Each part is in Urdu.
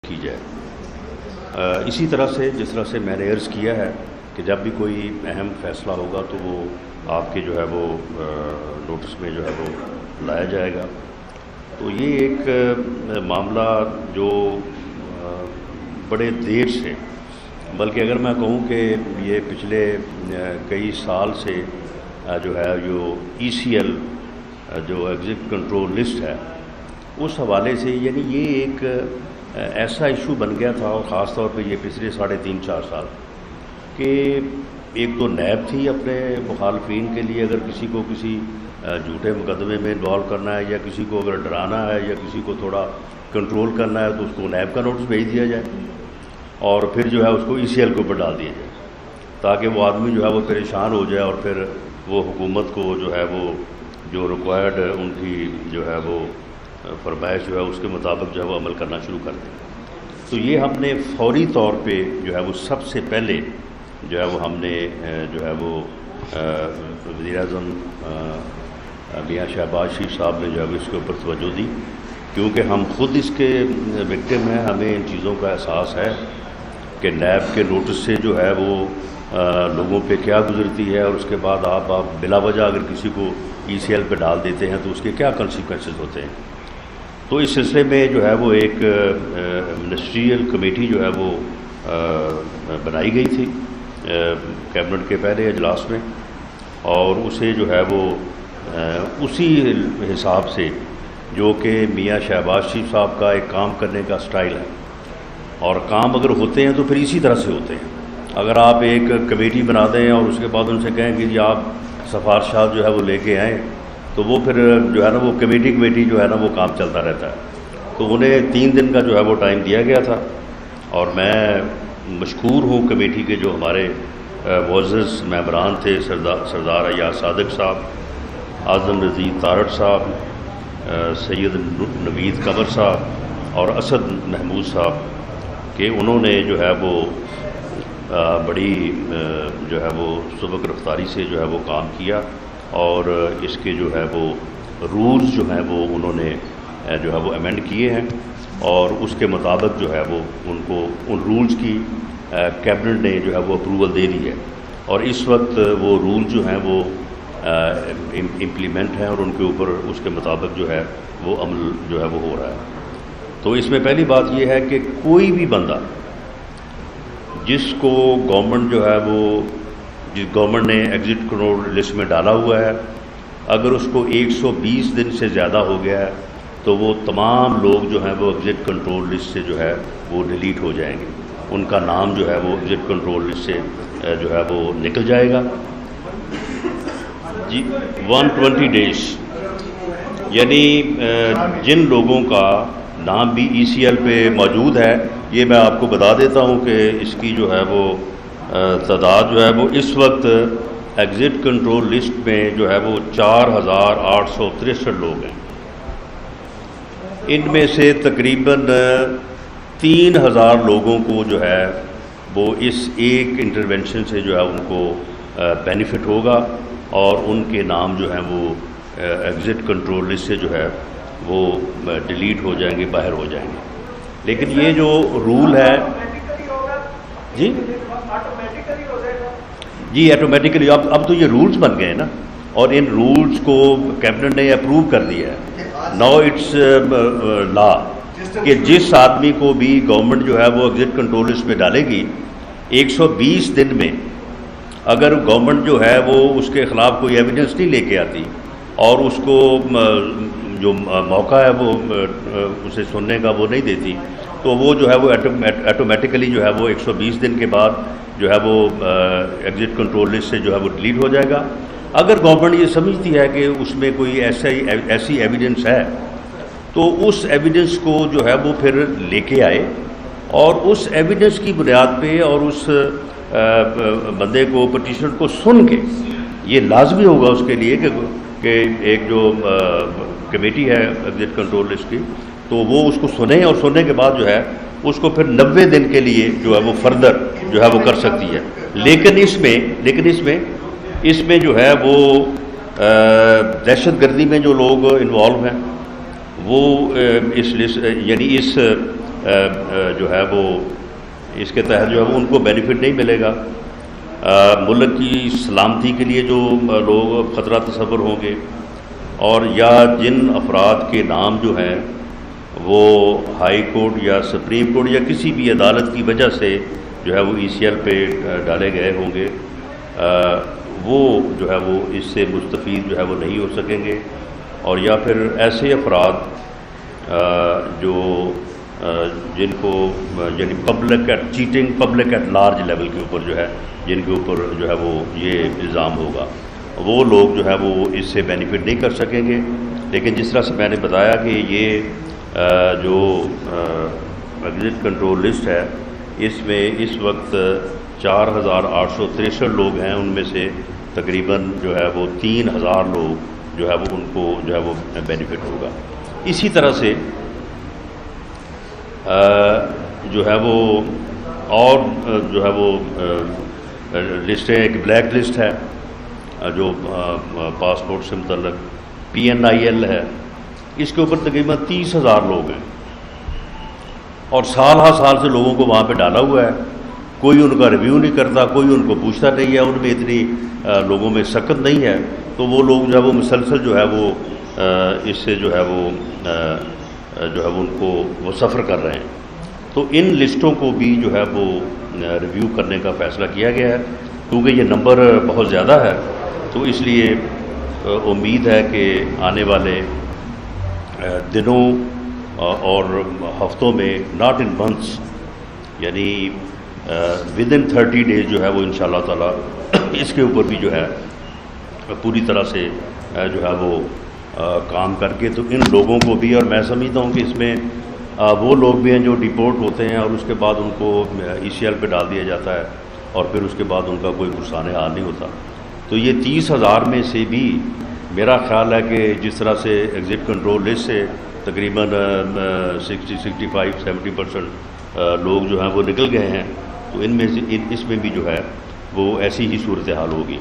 کی جائے۔ اسی طرح سے جس طرح سے میں نے عرض کیا ہے کہ جب بھی کوئی اہم فیصلہ ہوگا تو وہ آپ کے جو ہے وہ نوٹس میں جو ہے وہ لایا جائے گا۔ تو یہ ایک معاملہ جو بڑے دیر سے، بلکہ اگر میں کہوں کہ یہ پچھلے کئی سال سے جو ہے جو ECL جو ایگزٹ کنٹرول لسٹ ہے اس حوالے سے، یعنی یہ ایک ایسا ایشو بن گیا تھا، اور خاص طور پہ یہ پچھلے 3.5-4 سال کہ ایک تو نیب تھی اپنے مخالفین کے لیے، اگر کسی کو کسی جھوٹے مقدمے میں انوالو کرنا ہے یا کسی کو اگر ڈرانا ہے یا کسی کو تھوڑا کنٹرول کرنا ہے تو اس کو نیب کا نوٹس بھیج دیا جائے اور پھر جو ہے اس کو ECL کے اوپر ڈال دیا جائے، تاکہ وہ آدمی جو ہے وہ پریشان ہو جائے اور پھر وہ حکومت کو جو ہے وہ جو ریکوائرڈ ان کی جو ہے وہ فرمائش جو ہے اس کے مطابق جو ہے وہ عمل کرنا شروع کر دیں۔ تو یہ ہم نے فوری طور پہ جو ہے وہ سب سے پہلے جو ہے وہ ہم نے جو ہے وہ وزیر اعظم میاں شہباز شریف صاحب نے جو ہے اس کے اوپر توجہ دی، کیونکہ ہم خود اس کے وکٹم ہیں، ہمیں ان چیزوں کا احساس ہے کہ نیب کے نوٹس سے جو ہے وہ لوگوں پہ کیا گزرتی ہے، اور اس کے بعد آپ بلا وجہ اگر کسی کو ECL پہ ڈال دیتے ہیں تو اس کے کیا کنسیکوینسز ہوتے ہیں۔ تو اس سلسلے میں جو ہے وہ ایک منسٹریل کمیٹی جو ہے وہ بنائی گئی تھی کیبنٹ کے پہلے اجلاس میں، اور اسے جو ہے وہ اسی حساب سے جو کہ میاں شہباز شریف صاحب کا ایک کام کرنے کا سٹائل ہے، اور کام اگر ہوتے ہیں تو پھر اسی طرح سے ہوتے ہیں۔ اگر آپ ایک کمیٹی بنا دیں اور اس کے بعد ان سے کہیں کہ جی آپ سفارشات جو ہے وہ لے کے آئیں، تو وہ پھر جو ہے نا وہ کمیٹی جو ہے نا وہ کام چلتا رہتا ہے۔ تو انہیں 3 دن کا جو ہے وہ ٹائم دیا گیا تھا، اور میں مشکور ہوں کمیٹی کے جو ہمارے معزز ممبران تھے، سردار ایاز صادق صاحب، اعظم رضی تارڑ صاحب، سید نوید قمر صاحب اور اسد محمود صاحب، کہ انہوں نے جو ہے وہ بڑی جو ہے وہ سبق رفتاری سے جو ہے وہ کام کیا، اور اس کے جو ہے وہ رولز جو ہیں وہ انہوں نے جو ہے وہ امینڈ کیے ہیں، اور اس کے مطابق جو ہے وہ ان کو ان رولز کی کیبنٹ نے جو ہے وہ اپروول دے دی ہے، اور اس وقت وہ رول جو ہیں وہ امپلیمنٹ ہیں، اور ان کے اوپر اس کے مطابق جو ہے وہ عمل جو ہے وہ ہو رہا ہے۔ تو اس میں پہلی بات یہ ہے کہ کوئی بھی بندہ جس کو گورنمنٹ جو ہے وہ جس گورنمنٹ نے ایگزٹ کنٹرول لسٹ میں ڈالا ہوا ہے، اگر اس کو 120 دن سے زیادہ ہو گیا ہے تو وہ تمام لوگ جو ہیں وہ ایگزٹ کنٹرول لسٹ سے جو ہے وہ ڈیلیٹ ہو جائیں گے، ان کا نام جو ہے وہ ایگزٹ کنٹرول لسٹ سے جو ہے وہ نکل جائے گا۔ جی 120 ڈیز، یعنی جن لوگوں کا نام بھی ECL پہ موجود ہے، یہ میں آپ کو بتا دیتا ہوں کہ اس کی جو ہے وہ تعداد جو ہے وہ اس وقت ایگزٹ کنٹرول لسٹ میں جو ہے وہ 4863 لوگ ہیں۔ ان میں سے تقریباً 3000 لوگوں کو جو ہے وہ اس ایک انٹرونشن سے جو ہے ان کو بینیفٹ ہوگا، اور ان کے نام جو ہیں وہ ایگزٹ کنٹرول لسٹ سے جو ہے وہ ڈیلیٹ ہو جائیں گے، باہر ہو جائیں گے۔ لیکن یہ جو رول ہے جی آٹومیٹیکلی اب تو یہ رولز بن گئے نا، اور ان رولز کو کیبنٹ نے اپروو کر دیا ہے، ناؤ اٹس لا، کہ جس آدمی کو بھی گورنمنٹ جو ہے وہ ایگزٹ کنٹرول لسٹ میں ڈالے گی 120 دن میں، اگر گورنمنٹ جو ہے وہ اس کے خلاف کوئی ایویڈنس نہیں لے کے آتی اور اس کو جو موقع ہے وہ اسے سننے کا وہ نہیں دیتی، تو وہ جو ہے وہ آٹومیٹیکلی جو ہے وہ 120 دن کے بعد جو ہے وہ ایگزٹ کنٹرول لسٹ سے جو ہے وہ ڈیلیٹ ہو جائے گا۔ اگر گورنمنٹ یہ سمجھتی ہے کہ اس میں کوئی ایسی ایویڈنس ہے تو اس ایویڈنس کو جو ہے وہ پھر لے کے آئے، اور اس ایویڈنس کی بنیاد پہ اور اس بندے کو پٹیشنر کو سن کے، یہ لازمی ہوگا اس کے لیے کہ ایک جو کمیٹی ہے ایگزٹ کنٹرول لسٹ کی، تو وہ اس کو سنیں، اور سننے کے بعد جو ہے اس کو پھر 90 دن کے لیے جو ہے وہ فردر جو ہے وہ کر سکتی ہے۔ لیکن اس میں جو ہے وہ دہشت گردی میں جو لوگ انوالو ہیں وہ اس لسٹ یعنی اس جو ہے وہ اس کے تحت جو ہے وہ ان کو بینیفٹ نہیں ملے گا۔ ملک کی سلامتی کے لیے جو لوگ خطرہ تصور ہوں گے، اور یا جن افراد کے نام جو ہیں وہ ہائی کورٹ یا سپریم کورٹ یا کسی بھی عدالت کی وجہ سے جو ہے وہ ECL پہ ڈالے گئے ہوں گے، وہ جو ہے وہ اس سے مستفید جو ہے وہ نہیں ہو سکیں گے، اور یا پھر ایسے افراد جو جن کو یعنی public at cheating public at large level کے اوپر جو ہے جن کے اوپر جو ہے وہ یہ الزام ہوگا، وہ لوگ جو ہے وہ اس سے بینیفٹ نہیں کر سکیں گے۔ لیکن جس طرح سے میں نے بتایا کہ یہ جو ایگزٹ کنٹرول لسٹ ہے، اس میں اس وقت 4863 لوگ ہیں، ان میں سے تقریباً جو ہے وہ 3000 لوگ جو ہے وہ ان کو جو ہے وہ بینیفٹ ہوگا۔ اسی طرح سے جو ہے وہ اور جو ہے وہ لسٹیں، ایک بلیک لسٹ ہے جو پاسپورٹ سے متعلق، PNIL ہے، اس کے اوپر تقریباً 30,000 لوگ ہیں، اور سال ہر سال سے لوگوں کو وہاں پہ ڈالا ہوا ہے، کوئی ان کا ریویو نہیں کرتا، کوئی ان کو پوچھتا نہیں ہے، ان میں اتنی لوگوں میں سکت نہیں ہے، تو وہ لوگ جو ہے وہ مسلسل جو ہے وہ اس سے جو ہے وہ ان کو وہ سفر کر رہے ہیں۔ تو ان لسٹوں کو بھی جو ہے وہ ریویو کرنے کا فیصلہ کیا گیا ہے، کیونکہ یہ نمبر بہت زیادہ ہے، تو اس لیے امید ہے کہ آنے والے دنوں اور ہفتوں میں، ناٹ ان منتھس، یعنی ودن 30 days جو ہے وہ انشاءاللہ تعالیٰ اس کے اوپر بھی جو ہے پوری طرح سے جو ہے وہ کام کر کے، تو ان لوگوں کو بھی، اور میں سمجھتا ہوں کہ اس میں وہ لوگ بھی ہیں جو ڈیپورٹ ہوتے ہیں اور اس کے بعد ان کو ECL پہ ڈال دیا جاتا ہے، اور پھر اس کے بعد ان کا کوئی پرسان حال نہیں ہوتا۔ تو یہ 30,000 میں سے بھی میرا خیال ہے کہ جس طرح سے ایگزٹ کنٹرول لسٹ سے تقریباً 65-70% لوگ جو ہیں وہ نکل گئے ہیں، تو ان میں سے اس میں بھی جو ہے وہ ایسی ہی صورتحال ہوگی۔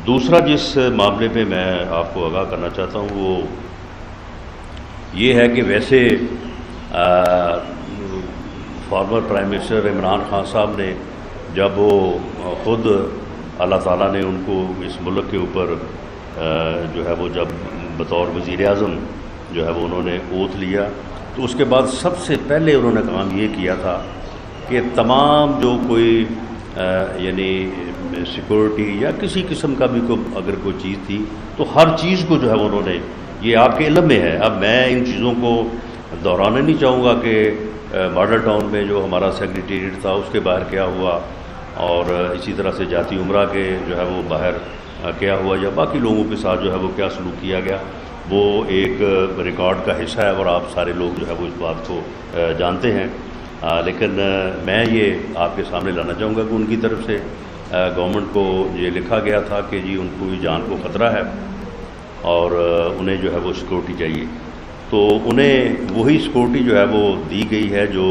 دوسرا جس معاملے پہ میں آپ کو آگاہ کرنا چاہتا ہوں وہ یہ ہے کہ ویسے former prime minister Imran Khan صاحب نے جب وہ خود اللہ تعالیٰ نے ان کو اس ملک کے اوپر جو ہے وہ جب بطور وزیر اعظم جو ہے وہ انہوں نے اوتھ لیا، تو اس کے بعد سب سے پہلے انہوں نے کام یہ کیا تھا کہ تمام جو کوئی یعنی سیکورٹی یا کسی قسم کا بھی اگر کوئی چیز تھی، تو ہر چیز کو جو ہے انہوں نے، یہ آپ کے علم میں ہے، اب میں ان چیزوں کو دہرانا نہیں چاہوں گا کہ ماڈل ٹاؤن میں جو ہمارا سیکریٹریٹ تھا اس کے باہر کیا ہوا، اور اسی طرح سے جاتی عمرہ کے جو ہے وہ باہر کیا ہوا، یا باقی لوگوں کے ساتھ جو ہے وہ کیا سلوک کیا گیا، وہ ایک ریکارڈ کا حصہ ہے، اور آپ سارے لوگ جو ہے وہ اس بات کو جانتے ہیں۔ لیکن میں یہ آپ کے سامنے لانا چاہوں گا کہ ان کی طرف سے گورنمنٹ کو یہ لکھا گیا تھا کہ جی ان کو جان کو خطرہ ہے اور انہیں جو ہے وہ سیکورٹی چاہیے، تو انہیں وہی سیکورٹی جو ہے وہ دی گئی ہے جو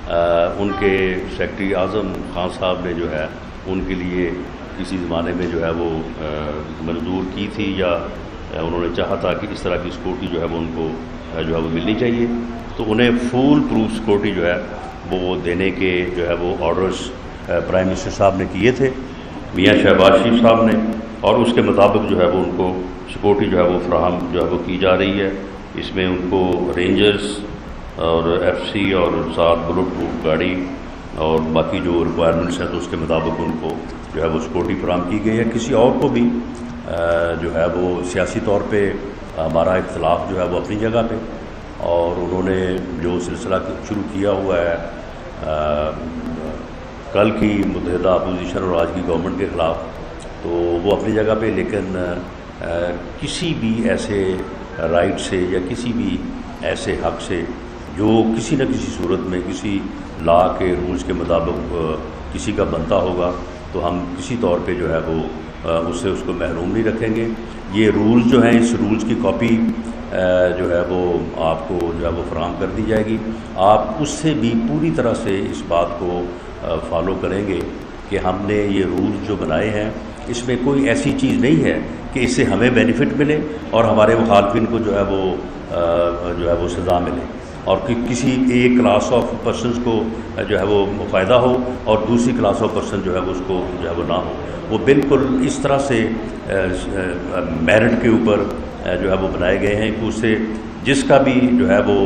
ان کے سیکرٹری اعظم خان صاحب نے جو ہے ان کے لیے کسی زمانے میں جو ہے وہ منظور کی تھی، یا انہوں نے چاہا تھا کہ اس طرح کی سیکورٹی جو ہے وہ ان کو جو ہے وہ ملنی چاہیے، تو انہیں فول پروف سیکورٹی جو ہے وہ دینے کے جو ہے وہ آرڈرز پرائم منسٹر صاحب نے کیے تھے، میاں شہباز شریف صاحب نے، اور اس کے مطابق جو ہے وہ ان کو سیکورٹی جو ہے وہ فراہم جو ہے وہ کی جا رہی ہے۔ اس میں ان کو رینجرز اور FC اور ساتھ بلٹ پروف گاڑی اور باقی جو ریکوائرمنٹس ہیں تو اس کے مطابق ان کو جو ہے وہ سیکورٹی فراہم کی گئی ہے۔ کسی اور کو بھی جو ہے وہ سیاسی طور پہ ہمارا اختلاف جو ہے وہ اپنی جگہ پہ، اور انہوں نے جو سلسلہ شروع کیا ہوا ہے کل کی متحدہ اپوزیشن اور آج کی گورنمنٹ کے خلاف، تو وہ اپنی جگہ پہ، لیکن کسی بھی ایسے رائٹ سے یا کسی بھی ایسے حق سے جو کسی نہ کسی صورت میں کسی لا کے رولز کے مطابق کسی کا بنتا ہوگا، تو ہم کسی طور پہ جو ہے وہ اس کو محروم نہیں رکھیں گے۔ یہ رولز جو ہیں، اس رولز کی کاپی جو ہے وہ آپ کو جو ہے وہ فراہم کر دی جائے گی، آپ اس سے بھی پوری طرح سے اس بات کو فالو کریں گے کہ ہم نے یہ رولز جو بنائے ہیں اس میں کوئی ایسی چیز نہیں ہے کہ اس سے ہمیں بینیفٹ ملے اور ہمارے مخالفین کو جو ہے وہ سزا ملے۔ اور کسی ایک کلاس آف پرسنز کو جو ہے وہ فائدہ ہو اور دوسری کلاس آف پرسن جو ہے وہ اس کو جو ہے وہ نہ ہو. وہ بالکل اس طرح سے میرٹ کے اوپر جو ہے وہ بنائے گئے ہیں کہ اس سے جس کا بھی جو ہے وہ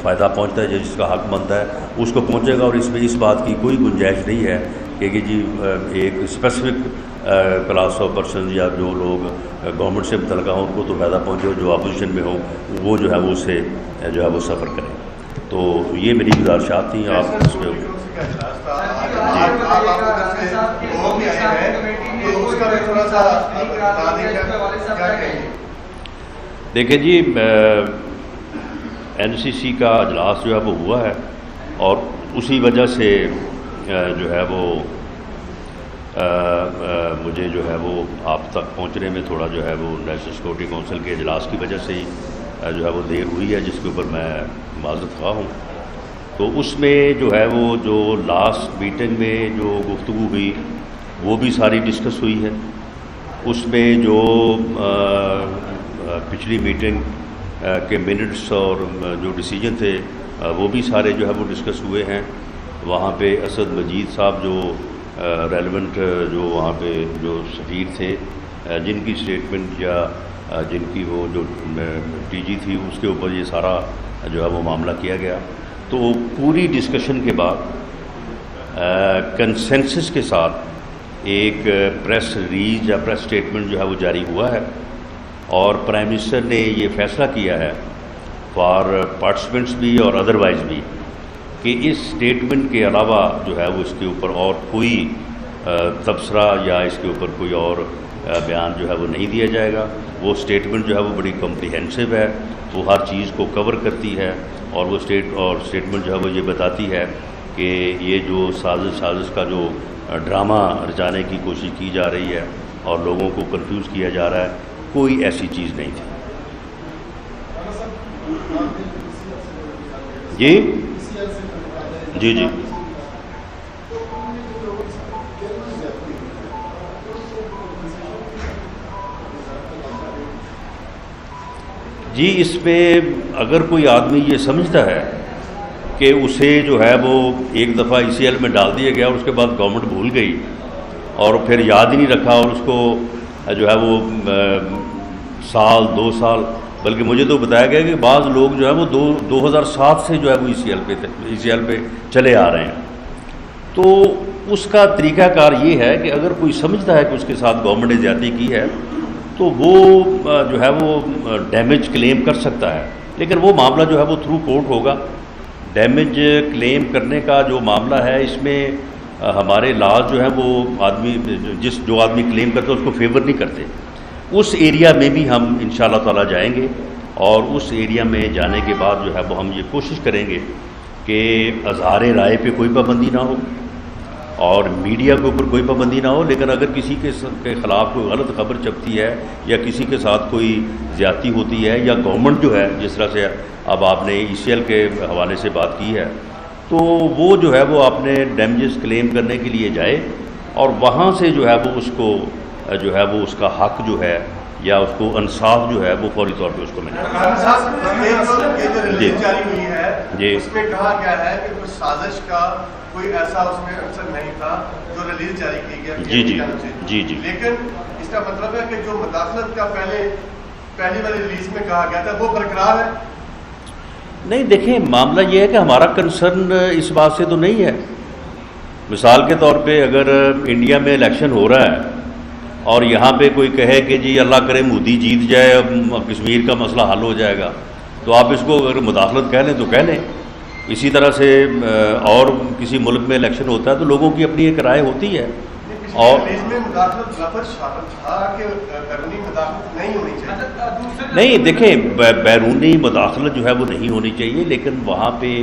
فائدہ پہنچتا ہے، جس کا حق بنتا ہے اس کو پہنچے گا. اور اس میں اس بات کی کوئی گنجائش نہیں ہے کہ جی ایک اسپیسیفک کلاس آف پرسن یا جو لوگ گورنمنٹ سے متعلقہ ہوں ان کو تو فائدہ پہنچے، جو اپوزیشن میں ہوں وہ جو ہے وہ اس سے جو ہے وہ سفر کریں. تو یہ میری گزارشات تھیں. آپ اس میں دیکھیں جی NCC کا اجلاس جو ہے وہ ہوا ہے اور اسی وجہ سے جو ہے وہ مجھے جو ہے وہ آپ تک پہنچنے میں تھوڑا جو ہے وہ نیشنل سیکورٹی کونسل کے اجلاس کی وجہ سے ہی جو ہے وہ دیر ہوئی ہے، جس کے اوپر میں معذرت خواہ ہوں. تو اس میں جو ہے وہ جو لاسٹ میٹنگ میں جو گفتگو ہوئی وہ بھی ساری ڈسکس ہوئی ہے. اس میں جو پچھلی میٹنگ کے منٹس اور جو ڈیسیجن تھے وہ بھی سارے جو ہے وہ ڈسکس ہوئے ہیں. وہاں پہ اسد مجید صاحب جو ریلیونٹ جو وہاں پہ جو سفیر تھے جن کی اسٹیٹمنٹ یا جن کی وہ جو TG تھی اس کے اوپر یہ سارا جو ہے وہ معاملہ کیا گیا. تو پوری ڈسکشن کے بعد کنسنسس کے ساتھ ایک پریس ریلیز یا پریس اسٹیٹمنٹ جو ہے وہ جاری ہوا ہے اور پرائم منسٹر نے یہ فیصلہ کیا ہے فار پارٹیسپینٹس بھی اور ادروائز بھی کہ اس اسٹیٹمنٹ کے علاوہ جو ہے وہ اس کے اوپر اور کوئی تبصرہ یا اس کے اوپر کوئی اور بیان جو ہے وہ نہیں دیا جائے گا. وہ اسٹیٹمنٹ جو ہے وہ بڑی کمپریہنسو ہے، وہ ہر چیز کو کور کرتی ہے اور وہ اسٹیٹمنٹ جو ہے وہ یہ بتاتی ہے کہ یہ جو سازش کا جو ڈرامہ رچانے کی کوشش کی جا رہی ہے اور لوگوں کو کنفیوز کیا جا رہا ہے، کوئی ایسی چیز نہیں تھی. جی جی اس میں اگر کوئی آدمی یہ سمجھتا ہے کہ اسے جو ہے وہ ایک دفعہ ECL میں ڈال دیا گیا اور اس کے بعد گورنمنٹ بھول گئی اور پھر یاد ہی نہیں رکھا اور اس کو جو ہے وہ سال 2 سال، بلکہ مجھے تو بتایا گیا کہ بعض لوگ جو ہے وہ 2007 سے جو ہے وہ ECL پہ چلے آ رہے ہیں. تو اس کا طریقہ کار یہ ہے کہ اگر کوئی سمجھتا ہے کہ اس کے ساتھ گورنمنٹ نے زیادتی کی ہے تو وہ جو ہے وہ ڈیمیج کلیم کر سکتا ہے، لیکن وہ معاملہ جو ہے وہ تھرو کورٹ ہوگا. ڈیمیج کلیم کرنے کا جو معاملہ ہے اس میں ہمارے لاز جو ہے وہ جو آدمی کلیم کرتا ہے اس کو فیور نہیں کرتے. اس ایریا میں بھی ہم انشاءاللہ تعالی جائیں گے اور اس ایریا میں جانے کے بعد جو ہے وہ ہم یہ کوشش کریں گے کہ اظہار رائے پہ کوئی پابندی نہ ہو اور میڈیا کے اوپر کوئی پابندی نہ ہو، لیکن اگر کسی کے خلاف کوئی غلط خبر چھپتی ہے یا کسی کے ساتھ کوئی زیادتی ہوتی ہے یا گورنمنٹ جو ہے جس طرح سے اب آپ نے ECL کے حوالے سے بات کی ہے تو وہ جو ہے وہ اپنے ڈیمیجز کلیم کرنے کے لیے جائے اور وہاں سے جو ہے وہ اس کو جو ہے وہ اس کا حق جو ہے یا اس کو انصاف جو ہے وہ فوری طور پہ اس کو ملے. جی اس میں کہا گیا ہے کہ کوئی سازش کا کوئی ایسا اس میں عنصر نہیں تھا جو ریلیز جاری کی گیا. جی لیکن اس کا مطلب ہے کہ جو مداخلت کا پہلی والی ریلیز میں کہا گیا تھا وہ برقرار ہے. نہیں دیکھیں معاملہ یہ ہے کہ ہمارا کنسرن اس بات سے تو نہیں ہے. مثال کے طور پہ اگر انڈیا میں الیکشن ہو رہا ہے اور یہاں پہ کوئی کہے کہ جی اللہ کرے مودی جیت جائے اب کشمیر کا مسئلہ حل ہو جائے گا تو آپ اس کو اگر مداخلت کہہ لیں تو کہہ لیں. اسی طرح سے اور کسی ملک میں الیکشن ہوتا ہے تو لوگوں کی اپنی ایک رائے ہوتی ہے. اور نہیں دیکھیں بیرونی مداخلت جو ہے وہ نہیں ہونی چاہیے، لیکن وہاں پہ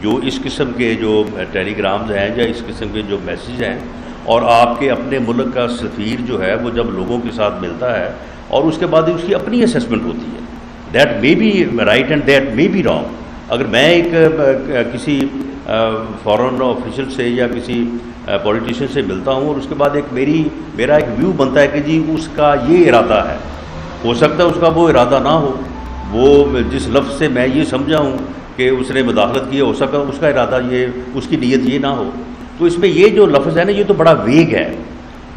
جو اس قسم کے جو ٹیلی گرامز ہیں یا اس قسم کے جو میسیج ہیں اور آپ کے اپنے ملک کا سفیر جو ہے وہ جب لوگوں کے ساتھ ملتا ہے اور اس کے بعد اس کی اپنی اسیسمنٹ ہوتی ہے، that may be right and that may be wrong. اگر میں ایک کسی فارن آفیشل سے یا کسی پولیٹیشین سے ملتا ہوں اور اس کے بعد میرا ایک ویو بنتا ہے کہ جی اس کا یہ ارادہ ہے، ہو سکتا ہے اس کا وہ ارادہ نہ ہو، وہ جس لفظ سے میں یہ سمجھا ہوں کہ اس نے مداخلت کی، ہو سکا اس کا ارادہ یہ، اس کی نیت یہ نہ ہو. تو اس میں یہ جو لفظ ہے نا، یہ تو بڑا ویگ ہے.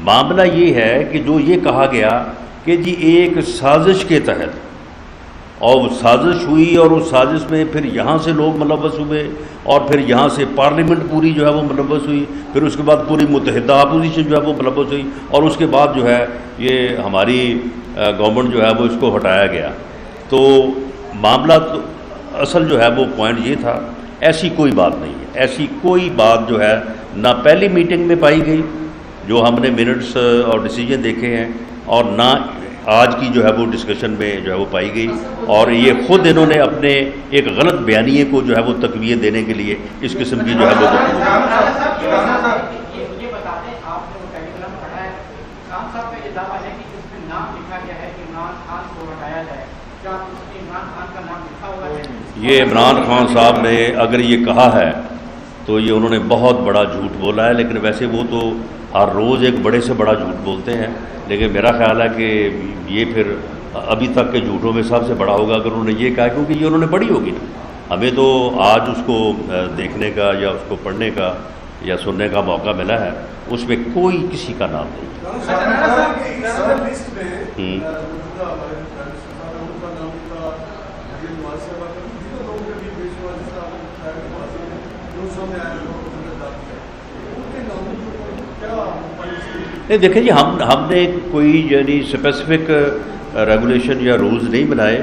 معاملہ یہ ہے کہ جو یہ کہا گیا کہ جی ایک سازش کے تحت، اور سازش ہوئی، اور اس سازش میں پھر یہاں سے لوگ ملوث ہوئے، اور پھر یہاں سے پارلیمنٹ پوری جو ہے وہ ملوث ہوئی، پھر اس کے بعد پوری متحدہ اپوزیشن جو ہے وہ ملوث ہوئی، اور اس کے بعد جو ہے یہ ہماری گورنمنٹ جو ہے وہ اس کو ہٹایا گیا. تو معاملہ اصل جو ہے وہ پوائنٹ یہ تھا، ایسی کوئی بات نہیں ہے. ایسی کوئی بات جو ہے نہ پہلی میٹنگ میں پائی گئی جو ہم نے منٹس اور ڈیسیجن دیکھے ہیں، اور نہ آج کی جو ہے وہ ڈسکشن میں جو ہے وہ پائی گئی. اور یہ خود انہوں نے اپنے ایک غلط بیانیے کو جو ہے وہ تقویت دینے کے لیے اس قسم کی جو ہے وہ یہ عمران خان صاحب نے اگر یہ کہا ہے تو یہ انہوں نے بہت بڑا جھوٹ بولا ہے. لیکن ویسے وہ تو ہر روز ایک بڑے سے بڑا جھوٹ بولتے ہیں، لیکن میرا خیال ہے کہ یہ پھر ابھی تک کے جھوٹوں میں سب سے بڑا ہوگا اگر انہوں نے یہ کہا، کیونکہ یہ انہوں نے بڑی ہوگی نا. ہمیں تو آج اس کو دیکھنے کا یا اس کو پڑھنے کا یا سننے کا موقع ملا ہے، اس میں کوئی کسی کا نام نہیں. نہیں دیکھیں جی، ہم نے کوئی یعنی اسپیسیفک ریگولیشن یا رولز نہیں بنائے.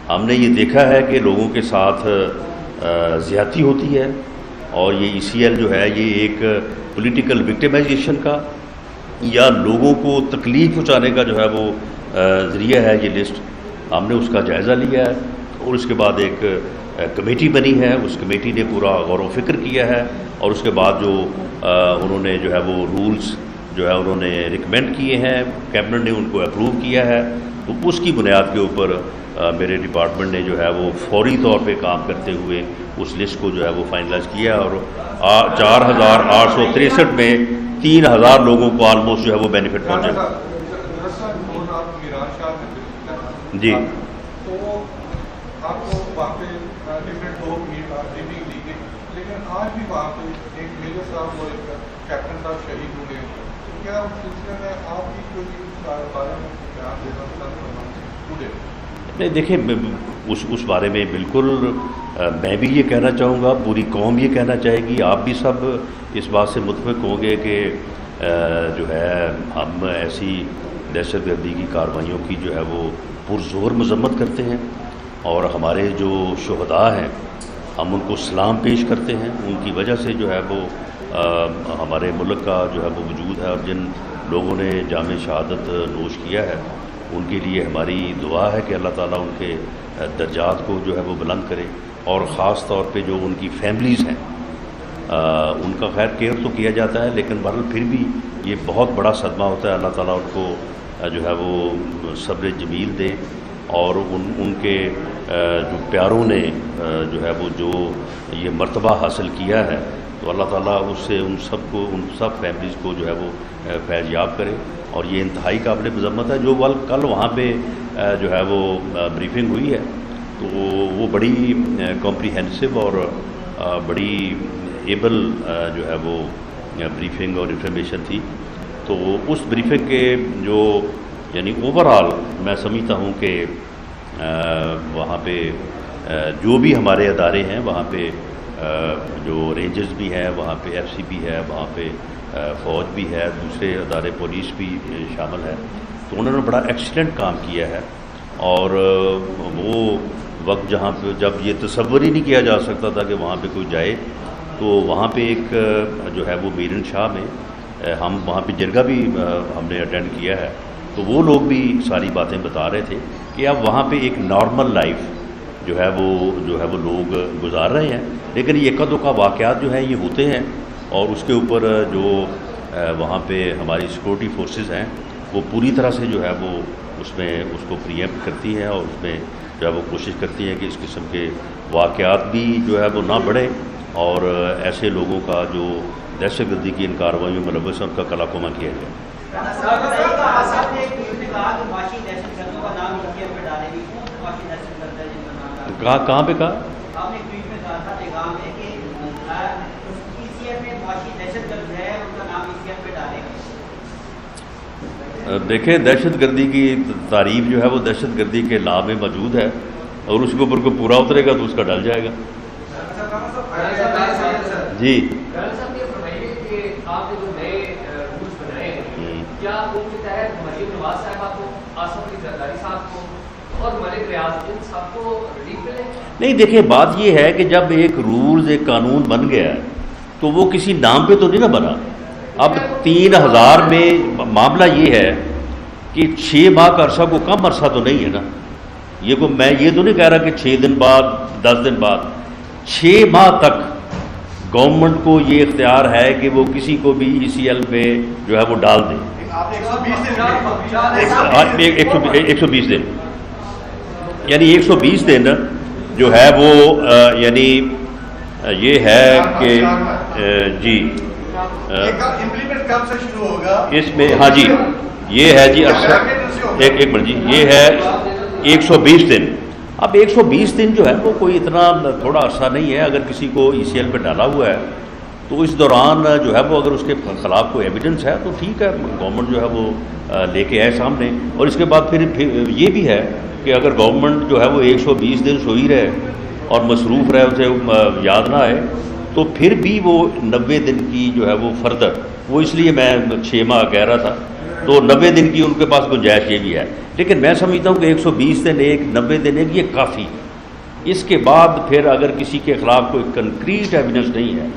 ہم نے یہ دیکھا ہے کہ لوگوں کے ساتھ زیادتی ہوتی ہے، اور یہ ECL جو ہے یہ ایک پولیٹیکل وکٹمائزیشن کا یا لوگوں کو تکلیف پہنچانے کا جو ہے وہ ذریعہ ہے. یہ لسٹ ہم نے اس کا جائزہ لیا ہے، اور اس کے بعد ایک کمیٹی بنی ہے. اس کمیٹی نے پورا غور و فکر کیا ہے، اور اس کے بعد جو انہوں نے جو ہے وہ رولز جو ہے انہوں نے ریکمینڈ کیے ہیں، کیبنٹ نے ان کو اپروو کیا ہے. تو اس کی بنیاد کے اوپر میرے ڈپارٹمنٹ نے جو ہے وہ فوری طور پہ کام کرتے ہوئے اس لسٹ کو جو ہے وہ فائنلائز کیا، اور 4863 میں 3000 لوگوں کو آلموسٹ جو ہے وہ بینیفٹ پہنچا. جی نہیں دیکھیں، اس بارے میں بالکل میں بھی یہ کہنا چاہوں گا، پوری قوم یہ کہنا چاہے گی، آپ بھی سب اس بات سے متفق ہوں گے کہ جو ہے ہم ایسی دہشت گردی کی کارروائیوں کی جو ہے وہ پرزور مذمت کرتے ہیں، اور ہمارے جو شہداء ہیں ہم ان کو سلام پیش کرتے ہیں. ان کی وجہ سے جو ہے وہ ہمارے ملک کا جو ہے وہ وجود ہے، اور جن لوگوں نے جام شہادت نوش کیا ہے ان کے لیے ہماری دعا ہے کہ اللہ تعالیٰ ان کے درجات کو جو ہے وہ بلند کرے. اور خاص طور پہ جو ان کی فیملیز ہیں ان کا خیر کیئر تو کیا جاتا ہے، لیکن بہرحال پھر بھی یہ بہت بڑا صدمہ ہوتا ہے. اللہ تعالیٰ ان کو جو ہے وہ صبر جمیل دے، اور ان کے جو پیاروں نے جو ہے وہ جو یہ مرتبہ حاصل کیا ہے، تو اللہ تعالیٰ اس سے ان سب فیملیز کو جو ہے وہ فیض یاب کرے. اور یہ انتہائی قابل مذمت ہے. جو کل وہاں پہ جو ہے وہ بریفنگ ہوئی ہے، تو وہ بڑی کمپریہنسو اور بڑی ایبل جو ہے وہ بریفنگ اور انفارمیشن تھی. تو اس بریفنگ کے جو یعنی اوورآل میں سمجھتا ہوں کہ وہاں پہ جو بھی ہمارے ادارے ہیں، وہاں پہ جو رینجرز بھی ہیں، وہاں پہ FCP ہے، وہاں پہ فوج بھی ہے، دوسرے ادارے پولیس بھی شامل ہے. تو انہوں نے بڑا ایکسیلنٹ کام کیا ہے. اور وہ وقت جہاں پہ جب یہ تصور ہی نہیں کیا جا سکتا تھا کہ وہاں پہ کوئی جائے، تو وہاں پہ ایک جو ہے وہ میرن شاہ میں ہم وہاں پہ جرگہ بھی ہم نے اٹینڈ کیا ہے. تو وہ لوگ بھی ساری باتیں بتا رہے تھے کہ اب وہاں پہ ایک نارمل لائف جو ہے وہ لوگ گزار رہے ہیں. لیکن یہ ایک دو واقعات جو ہیں یہ ہوتے ہیں، اور اس کے اوپر جو وہاں پہ ہماری سیکورٹی فورسز ہیں وہ پوری طرح سے جو ہے وہ اس کو پریمپٹ کرتی ہیں، اور اس میں جو ہے وہ کوشش کرتی ہیں کہ اس قسم کے واقعات بھی جو ہے وہ نہ بڑھیں، اور ایسے لوگوں کا جو دہشت گردی کی ان کارروائیوں میں ملوث ہیں ان کا کلا کوما کیا جائے. کہاں پہ کہا؟ دیکھیں دہشت گردی کی تعریف جو ہے وہ دہشت گردی کے لا میں موجود ہے، اور اس کے اوپر کوئی پورا اترے گا تو اس کا ڈل جائے گا۔ جی نہیں، دیکھیں بات یہ ہے کہ جب ایک رولز ایک قانون بن گیا ہے تو وہ کسی نام پہ تو نہیں نہ بنا۔ اب 3000 میں معاملہ یہ ہے کہ 6 ماہ کا عرصہ کو کم عرصہ تو نہیں ہے نا، یہ کو میں یہ تو نہیں کہہ رہا کہ 6 دن بعد 10 دن بعد، 6 ماہ تک گورنمنٹ کو یہ اختیار ہے کہ وہ کسی کو بھی ECL پہ جو ہے وہ ڈال دے۔ 120 دن یعنی 120 دن جو ہے وہ یعنی یہ ہے کہ جی اس میں ہاں جی یہ ہے جی عرصہ ایک منٹ جی یہ ہے 120 دن۔ اب 120 دن جو ہے وہ کوئی اتنا تھوڑا عرصہ نہیں ہے، اگر کسی کو ECL پہ ڈالا ہوا ہے تو اس دوران جو ہے وہ اگر اس کے خلاف کوئی ایویڈنس ہے تو ٹھیک ہے، گورنمنٹ جو ہے وہ لے کے آئے سامنے۔ اور اس کے بعد پھر یہ بھی ہے کہ اگر گورنمنٹ جو ہے وہ 120 دن سوئی رہے اور مصروف رہے، اسے یاد نہ آئے، تو پھر بھی وہ 90 دن کی جو ہے وہ فردر، وہ اس لیے میں 6 ماہ کہہ رہا تھا، تو 90 دن کی ان کے پاس گنجائش یہ بھی ہے۔ لیکن میں سمجھتا ہوں کہ 120 دن ایک 90 دن ایک یہ کافی، اس کے بعد پھر اگر کسی کے خلاف کوئی کنکریٹ ایویڈنس نہیں ہے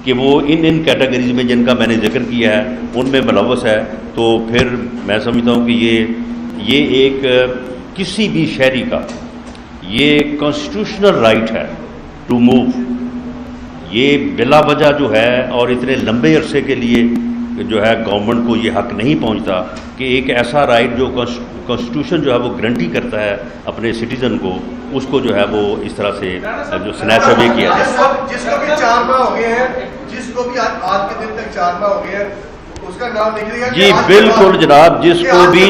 کہ وہ ان کیٹیگریز میں جن کا میں نے ذکر کیا ہے ان میں ملوث ہے، تو پھر میں سمجھتا ہوں کہ یہ ایک کسی بھی شہری کا یہ کانسٹیٹیوشنل رائٹ ہے ٹو موو، یہ بلا وجہ جو ہے اور اتنے لمبے عرصے کے لیے جو ہے گورنمنٹ کو یہ حق نہیں پہنچتا کہ ایک ایسا رائٹ جو کانسٹیٹیوشن جو ہے وہ گارنٹی کرتا ہے اپنے سٹیزن کو، اس کو جو ہے وہ اس طرح سے جو سنیچ اوے کیا جائے۔ جس کو بھی 4 ماہ ہو گئے ہیں، جس کو بھی آج کے دن تک 4 ماہ ہو گئے ہیں، اس کا نام نکلے گا جی بالکل جناب، جس کو بھی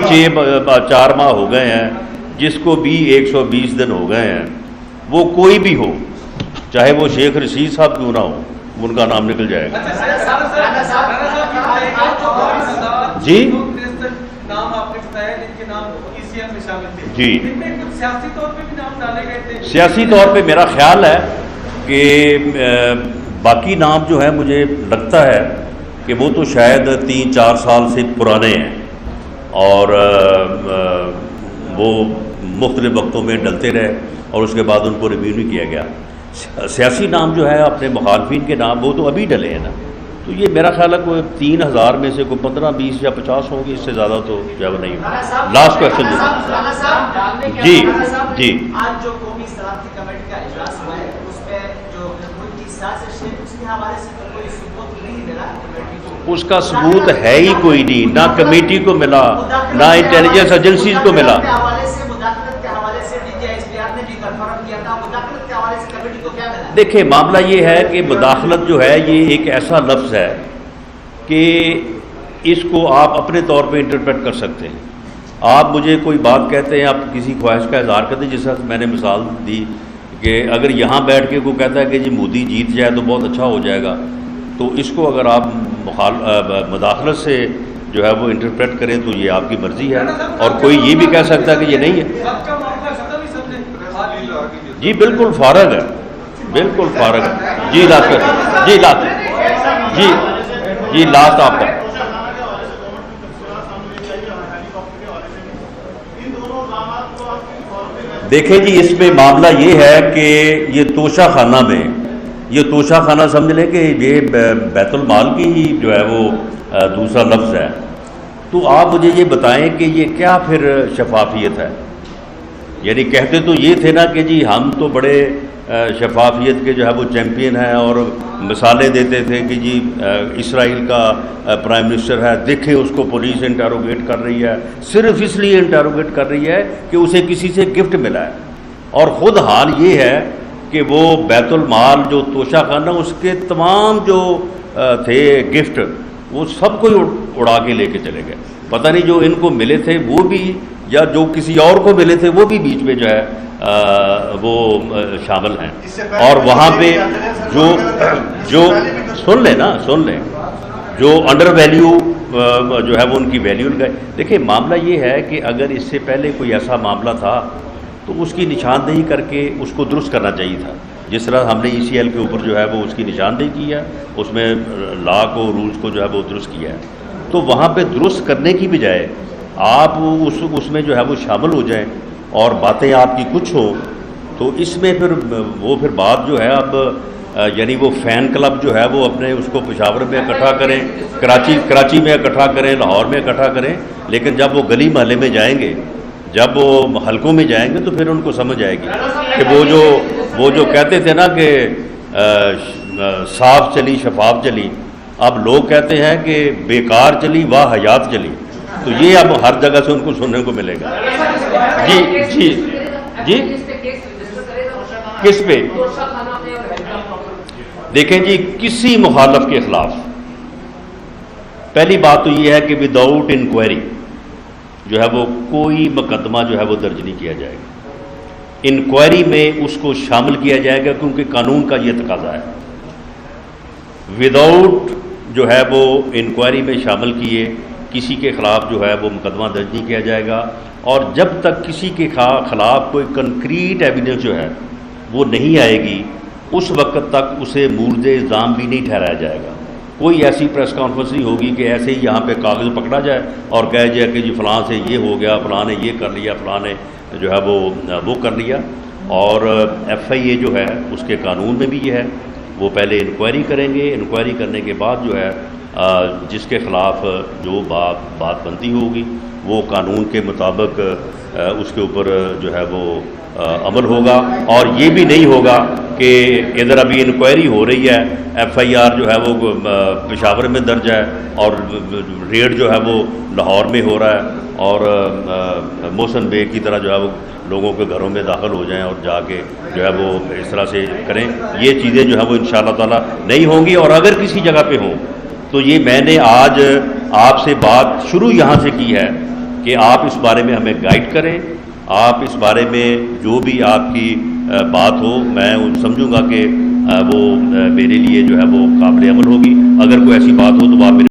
4 ماہ ہو گئے ہیں، جس کو بھی 120 دن ہو گئے ہیں، وہ کوئی بھی ہو، چاہے وہ شیخ رشید صاحب کیوں نہ ہو، ان کا نام نکل جائے گا۔ جی نام آپ نے بتایا جن کے نام ECL میں شامل تھے، جی سیاسی طور پہ بھی نام ڈالے گئے تھے؟ سیاسی طور پہ میرا خیال ہے کہ باقی نام جو ہے مجھے لگتا ہے کہ وہ تو شاید 3-4 سال سے پرانے ہیں اور وہ مختلف وقتوں میں ڈلتے رہے اور اس کے بعد ان کو ریویو نہیں کیا گیا۔ سیاسی نام جو ہے اپنے مخالفین کے نام وہ تو ابھی ڈلے ہیں نا، تو یہ میرا خیال ہے کوئی 3000 میں سے کوئی 15, 20 یا 50 ہوں گے، اس سے زیادہ تو جب نہیں ہوگا۔ لاسٹ کوشچن جی جی آج جو قومی سلامتی کمیٹی کا اجلاس ہوا ہے اس میں جو ملک کی سازش ہے اس کے حوالے سے کوئی ثبوت نہیں ملا کمیٹی کو، اس کا ثبوت ہے ہی کوئی نہیں، نہ کمیٹی کو ملا نہ انٹیلیجنس ایجنسیز کو ملا۔ دیکھیں معاملہ یہ ہے کہ مداخلت جو ہے یہ ایک ایسا لفظ ہے کہ اس کو آپ اپنے طور پہ انٹرپریٹ کر سکتے ہیں۔ آپ مجھے کوئی بات کہتے ہیں، آپ کسی خواہش کا اظہار کرتے ہیں، جس طرح میں نے مثال دی کہ اگر یہاں بیٹھ کے کوئی کہتا ہے کہ جی مودی جیت جائے تو بہت اچھا ہو جائے گا، تو اس کو اگر آپ مداخلت سے جو ہے وہ انٹرپریٹ کریں تو یہ آپ کی مرضی ہے، اور کوئی یہ بھی کہہ سکتا ہے کہ یہ نہیں ہے۔ جی بالکل فارغ ہے، بالکل فارغ ہے۔ جی لاسٹ جی لاسٹ جی جی لاسٹ آپ کا۔ دیکھیں جی اس میں معاملہ یہ ہے کہ یہ توشہ خانہ میں، یہ توشہ خانہ سمجھ لیں کہ یہ بیت المال کی ہی جو ہے وہ دوسرا لفظ ہے، تو آپ مجھے یہ بتائیں کہ یہ کیا پھر شفافیت ہے؟ یعنی کہتے تو یہ تھے نا کہ جی ہم تو بڑے شفافیت کے جو ہے وہ چیمپئن ہیں، اور مثالیں دیتے تھے کہ جی اسرائیل کا پرائم منسٹر ہے، دیکھیں اس کو پولیس انٹروگیٹ کر رہی ہے، صرف اس لیے انٹروگیٹ کر رہی ہے کہ اسے کسی سے گفٹ ملا ہے، اور خود حال یہ ہے کہ وہ بیت المال جو توشہ خانہ اس کے تمام جو تھے گفٹ وہ سب کو اڑا کے لے کے چلے گئے، پتہ نہیں جو ان کو ملے تھے وہ بھی یا جو کسی اور کو ملے تھے وہ بھی بیچ میں جو ہے وہ شامل ہیں. اور وہاں پہ جو سن لیں جو انڈر ویلیو جو ہے وہ ان کی ویلیو لگائے. دیکھیں معاملہ یہ ہے کہ اگر اس سے پہلے کوئی ایسا معاملہ تھا تو اس کی نشاندہی کر کے اس کو درست کرنا چاہیے تھا. جس طرح ہم نے ECL کے اوپر جو ہے وہ اس کی نشاندہی کی ہے, اس میں لا کو رولز کو جو ہے وہ درست کیا ہے, تو وہاں پہ درست کرنے کی بجائے آپ اس میں جو ہے وہ شامل ہو جائیں اور باتیں آپ کی کچھ ہوں, تو اس میں پھر بات جو ہے اب یعنی وہ فین کلب جو ہے وہ اپنے اس کو پشاور میں اکٹھا کریں, کراچی میں اکٹھا کریں, لاہور میں اکٹھا کریں, لیکن جب وہ گلی محلے میں جائیں گے, جب وہ حلقوں میں جائیں گے تو پھر ان کو سمجھ آئے گی کہ وہ جو کہتے تھے نا کہ صاف چلی شفاف چلی, اب لوگ کہتے ہیں کہ بیکار چلی واہ حیات چلی. تو یہ اب ہر جگہ سے ان کو سننے کو ملے گا. جی کس پہ؟ دیکھیں جی, کسی مخالف کے خلاف پہلی بات تو یہ ہے کہ وداؤٹ انکوائری جو ہے وہ کوئی مقدمہ جو ہے وہ درج نہیں کیا جائے گا. انکوائری میں اس کو شامل کیا جائے گا کیونکہ قانون کا یہ تقاضا ہے. وداؤٹ جو ہے وہ انکوائری میں شامل کیے کسی کے خلاف جو ہے وہ مقدمہ درج نہیں کیا جائے گا. اور جب تک کسی کے خلاف کوئی کنکریٹ ایویڈنس جو ہے وہ نہیں آئے گی اس وقت تک اسے مورد الزام بھی نہیں ٹھہرایا جائے گا. کوئی ایسی پریس کانفرنس نہیں ہوگی کہ ایسے ہی یہاں پہ کاغذ پکڑا جائے اور کہا جائے کہ جی فلاں سے یہ ہو گیا, فلاں نے یہ کر لیا, فلاں نے جو ہے وہ کر لیا. اور FIA جو ہے اس کے قانون میں بھی یہ ہے, وہ پہلے انکوائری کریں گے, انکوائری کرنے کے بعد جو ہے جس کے خلاف جو بات بنتی ہوگی وہ قانون کے مطابق اس کے اوپر جو ہے وہ عمل ہوگا. اور یہ بھی نہیں ہوگا کہ ادھر ابھی انکوائری ہو رہی ہے, FIR جو ہے وہ پشاور میں درج ہے اور ریڈ جو ہے وہ لاہور میں ہو رہا ہے, اور محسن بیگ کی طرح جو ہے وہ لوگوں کے گھروں میں داخل ہو جائیں اور جا کے جو ہے وہ اس طرح سے کریں. یہ چیزیں جو ہے وہ انشاءاللہ تعالی نہیں ہوں گی. اور اگر کسی جگہ پہ ہوں تو یہ میں نے آج آپ سے بات شروع یہاں سے کی ہے کہ آپ اس بارے میں ہمیں گائیڈ کریں. آپ اس بارے میں جو بھی آپ کی بات ہو میں سمجھوں گا کہ وہ میرے لیے جو ہے وہ قابل عمل ہوگی. اگر کوئی ایسی بات ہو تو آپ میرے